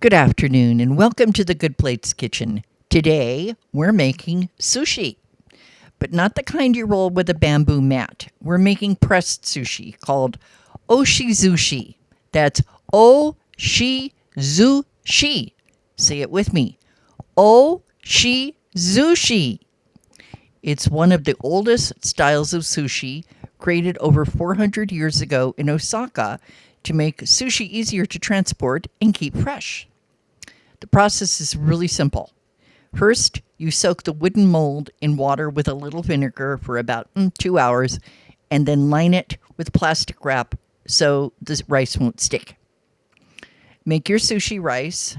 Good afternoon and welcome to the Good Plates Kitchen. Today we're making sushi, but not the kind you roll with a bamboo mat. We're making pressed sushi called Oshizushi. That's Oshizushi. Say it with me. Oshizushi. It's one of the oldest styles of sushi, created over 400 years ago in Osaka to make sushi easier to transport and keep fresh. The process is really simple. First, you soak the wooden mold in water with a little vinegar for about 2 hours and then line it with plastic wrap so the rice won't stick. Make your sushi rice,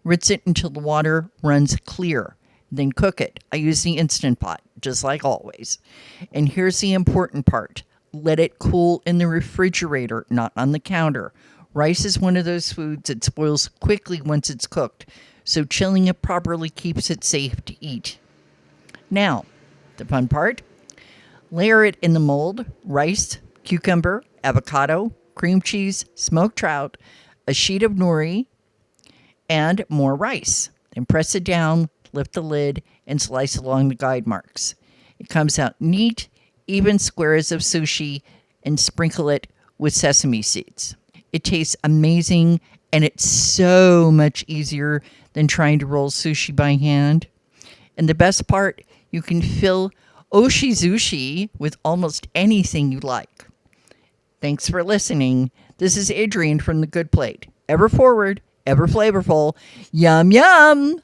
rinse it until the water runs clear, then cook it. I use the Instant Pot, just like always. And here's the important part. Let it cool in the refrigerator, not on the counter. Rice is one of those foods that spoils quickly once it's cooked, so chilling it properly keeps it safe to eat. Now, the fun part. Layer it in the mold: rice, cucumber, avocado, cream cheese, smoked trout, a sheet of nori, and more rice. Then press it down, lift the lid, and slice along the guide marks. It comes out neat, even squares of sushi, and sprinkle it with sesame seeds. It tastes amazing, and it's so much easier than trying to roll sushi by hand. And the best part, you can fill Oshizushi with almost anything you like. Thanks for listening. This is Adrienne from The Good Plate. Ever forward, ever flavorful. Yum, yum!